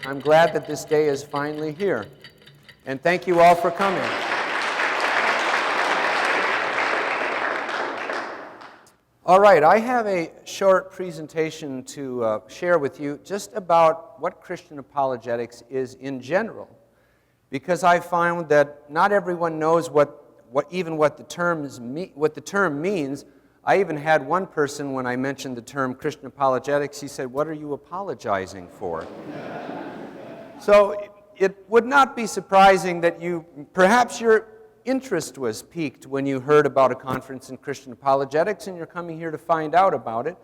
I'm glad that this day is finally here. And thank you all for coming. All right, I have a short presentation to share with you just about what Christian apologetics is in general, because I found that not everyone knows what the term means. I even had one person, when I mentioned the term Christian apologetics, he said, "What are you apologizing for?" So it would not be surprising that perhaps your interest was piqued when you heard about a conference in Christian apologetics and you're coming here to find out about it.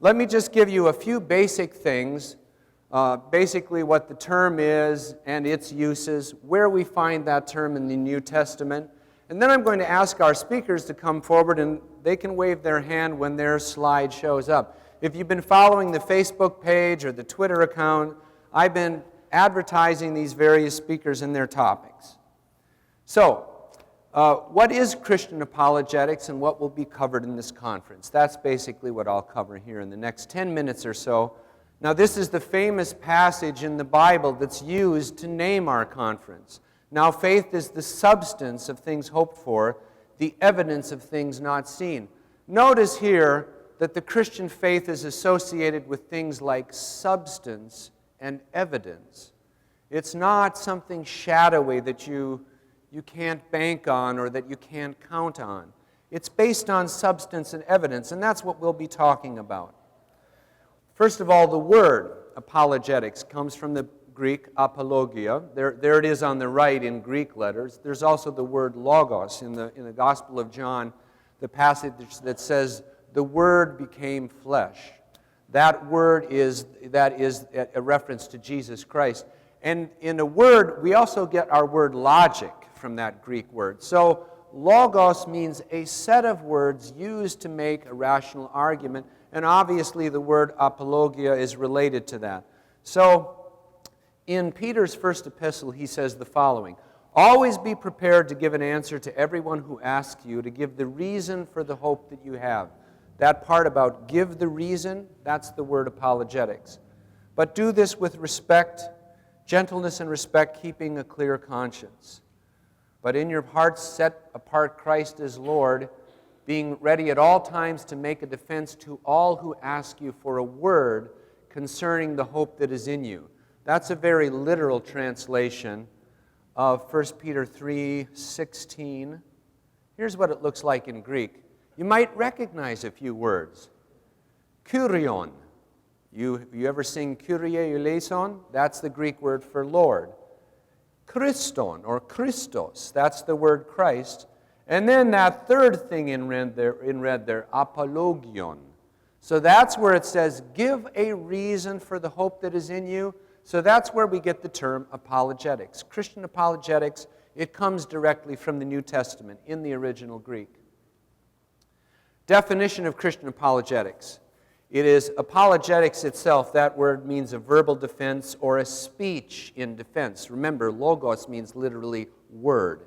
Let me just give you a few basic things, basically what the term is and its uses, where we find that term in the New Testament, and then I'm going to ask our speakers to come forward and they can wave their hand when their slide shows up. If you've been following the Facebook page or the Twitter account, I've been advertising these various speakers and their topics. So, what is Christian apologetics and what will be covered in this conference? That's basically what I'll cover here in the next 10 minutes or so. Now, this is the famous passage in the Bible that's used to name our conference. Now, faith is the substance of things hoped for, the evidence of things not seen. Notice here that the Christian faith is associated with things like substance and evidence. It's not something shadowy that you can't bank on or that you can't count on. It's based on substance and evidence, and that's what we'll be talking about. First of all, the word apologetics comes from the Greek apologia. There it is on the right in Greek letters. There's also the word logos in the Gospel of John, the passage that says, "The Word became flesh." That word is a reference to Jesus Christ. And in a word, we also get our word logic from that Greek word. So logos means a set of words used to make a rational argument, and obviously the word apologia is related to that. So in Peter's first epistle, he says the following: "Always be prepared to give an answer to everyone who asks you, to give the reason for the hope that you have." That part about give the reason, that's the word apologetics. "But do this with respect, gentleness and respect, keeping a clear conscience. But in your hearts set apart Christ as Lord, being ready at all times to make a defense to all who ask you for a word concerning the hope that is in you." That's a very literal translation of 1 Peter 3:16. Here's what it looks like in Greek. You might recognize a few words. Kyrion. You ever sing Kyrie eleison? That's the Greek word for Lord. Christon or Christos, that's the word Christ. And then that third thing in red there, apologion. So that's where it says, give a reason for the hope that is in you. So that's where we get the term apologetics. Christian apologetics, it comes directly from the New Testament in the original Greek. Definition of Christian apologetics. It is apologetics itself. That word means a verbal defense or a speech in defense. Remember, logos means literally word.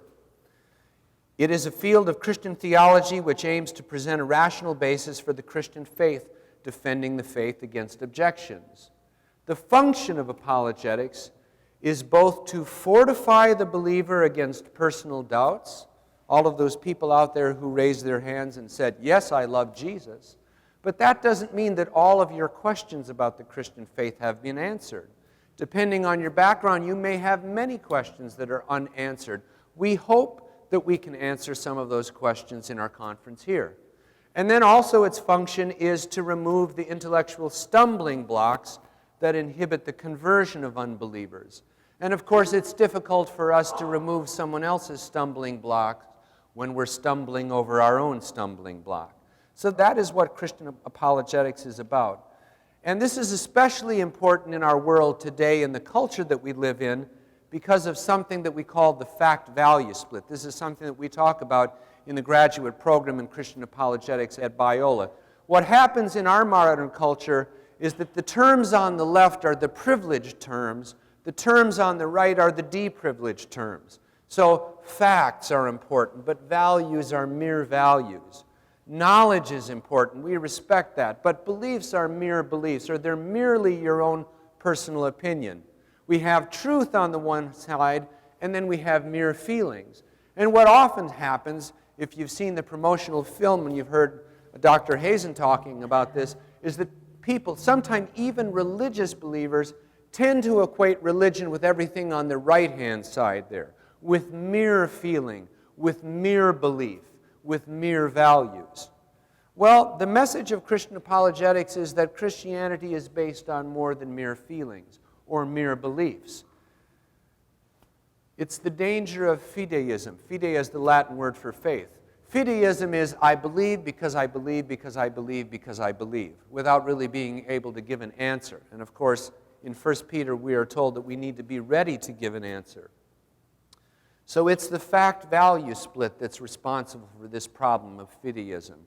It is a field of Christian theology which aims to present a rational basis for the Christian faith, defending the faith against objections. The function of apologetics is both to fortify the believer against personal doubts, all of those people out there who raised their hands and said, "Yes, I love Jesus," but that doesn't mean that all of your questions about the Christian faith have been answered. Depending on your background, you may have many questions that are unanswered. We hope that we can answer some of those questions in our conference here. And then also its function is to remove the intellectual stumbling blocks that inhibit the conversion of unbelievers. And of course, it's difficult for us to remove someone else's stumbling block when we're stumbling over our own stumbling block. So that is what Christian apologetics is about. And this is especially important in our world today, in the culture that we live in, because of something that we call the fact-value split. This is something that we talk about in the graduate program in Christian apologetics at Biola. What happens in our modern culture is that the terms on the left are the privileged terms, the terms on the right are the deprivileged terms. So facts are important, but values are mere values. Knowledge is important. We respect that. But beliefs are mere beliefs, or they're merely your own personal opinion. We have truth on the one side, and then we have mere feelings. And what often happens, if you've seen the promotional film and you've heard Dr. Hazen talking about this, is that people, sometimes even religious believers, tend to equate religion with everything on the right-hand side there, with mere feeling, with mere belief, with mere values. Well, the message of Christian apologetics is that Christianity is based on more than mere feelings or mere beliefs. It's the danger of fideism. Fide is the Latin word for faith. Fideism is I believe because I believe because I believe because I believe, without really being able to give an answer. And of course, in 1 Peter, we are told that we need to be ready to give an answer. So it's the fact-value split that's responsible for this problem of fideism.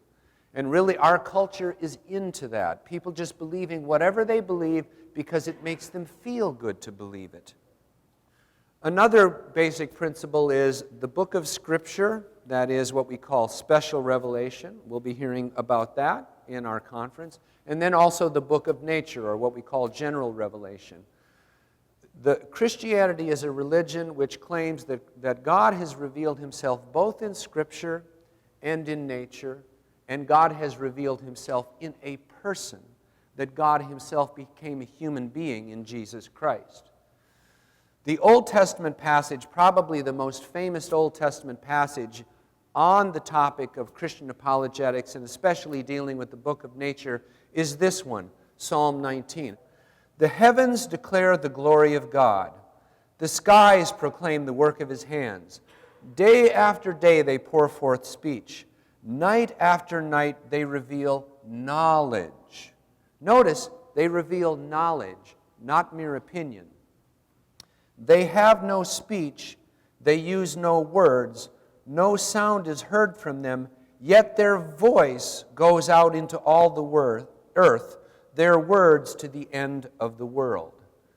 And really, our culture is into that. People just believing whatever they believe because it makes them feel good to believe it. Another basic principle is the book of Scripture, that is what we call special revelation. We'll be hearing about that in our conference. And then also the book of nature, or what we call general revelation. Christianity is a religion which claims that God has revealed himself both in Scripture and in nature, and God has revealed himself in a person, that God himself became a human being in Jesus Christ. The Old Testament passage, probably the most famous Old Testament passage on the topic of Christian apologetics, and especially dealing with the book of nature, is this one, Psalm 19. The heavens declare the glory of God. The skies proclaim the work of his hands. Day after day they pour forth speech. Night after night they reveal knowledge. Notice, they reveal knowledge, not mere opinion. They have no speech, they use no words, no sound is heard from them, yet their voice goes out into all the earth, their words to the end of the world.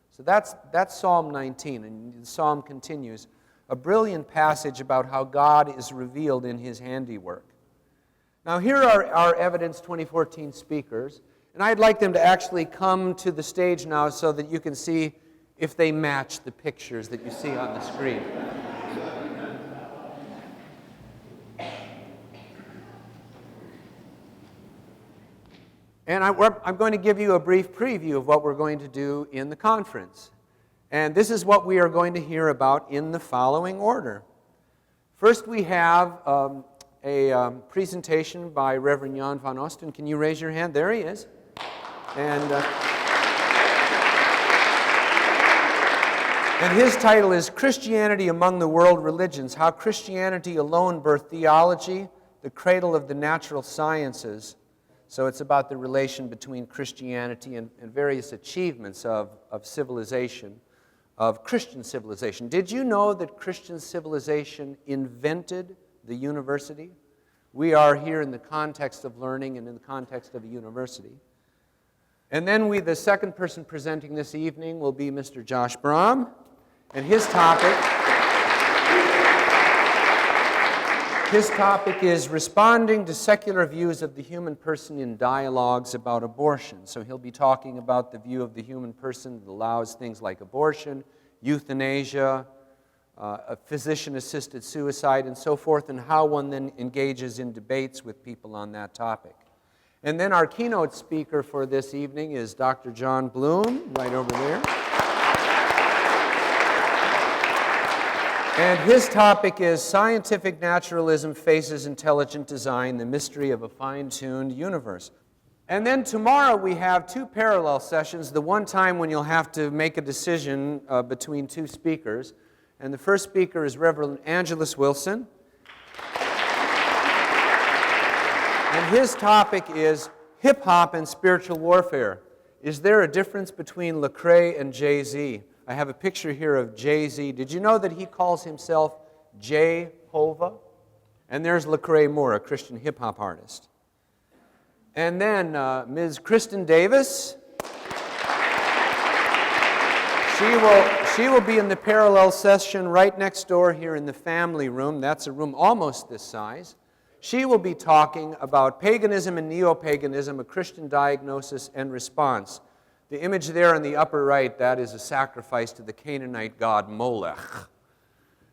So that's Psalm 19, and the psalm continues, a brilliant passage about how God is revealed in his handiwork. Now here are our Evidence 2014 speakers, and I'd like them to actually come to the stage now so that you can see if they match the pictures that you see on the screen. And I'm going to give you a brief preview of what we're going to do in the conference. And this is what we are going to hear about in the following order. First, we have a presentation by Reverend Jan van Osten. Can you raise your hand? There he is. And his title is Christianity Among the World Religions, How Christianity Alone Birthed Theology, the Cradle of the Natural Sciences. So it's about the relation between Christianity and various achievements of civilization, of Christian civilization. Did you know that Christian civilization invented the university? We are here in the context of learning and in the context of a university. And then the second person presenting this evening will be Mr. Josh Brahm, and his topic is responding to secular views of the human person in dialogues about abortion. So he'll be talking about the view of the human person that allows things like abortion, euthanasia, physician-assisted suicide, and so forth, and how one then engages in debates with people on that topic. And then our keynote speaker for this evening is Dr. John Bloom, right over there. And his topic is Scientific Naturalism Faces Intelligent Design, the Mystery of a Fine-Tuned Universe. And then tomorrow we have two parallel sessions, the one time when you'll have to make a decision between two speakers. And the first speaker is Reverend Angelus Wilson. And his topic is hip-hop and spiritual warfare. Is there a difference between Lecrae and Jay-Z? I have a picture here of Jay-Z. Did you know that he calls himself Jehovah? And there's Lecrae Moore, a Christian hip-hop artist. And then Ms. Kristen Davis. She will be in the parallel session right next door here in the family room. That's a room almost this size. She will be talking about paganism and neo-paganism, a Christian diagnosis and response. The image there in the upper right, that is a sacrifice to the Canaanite god Molech.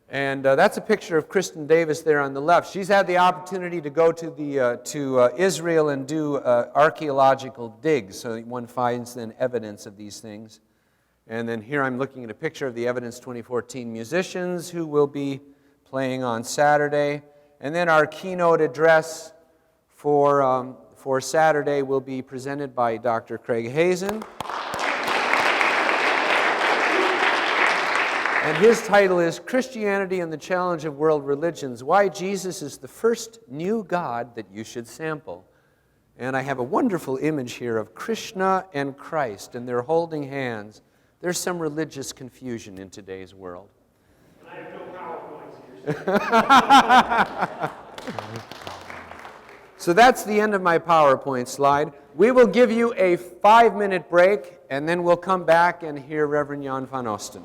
And that's a picture of Kristen Davis there on the left. She's had the opportunity to go to Israel and do archaeological digs, so one finds then evidence of these things. And then here I'm looking at a picture of the Evidence 2014 musicians who will be playing on Saturday. And then our keynote address for Saturday will be presented by Dr. Craig Hazen. And his title is Christianity and the Challenge of World Religions, Why Jesus is the First New God That You Should Sample. And I have a wonderful image here of Krishna and Christ, and they're holding hands. There's some religious confusion in today's world. I have no PowerPoints here. So that's the end of my PowerPoint slide. We will give you a 5-minute break, and then we'll come back and hear Reverend Jan van Osten.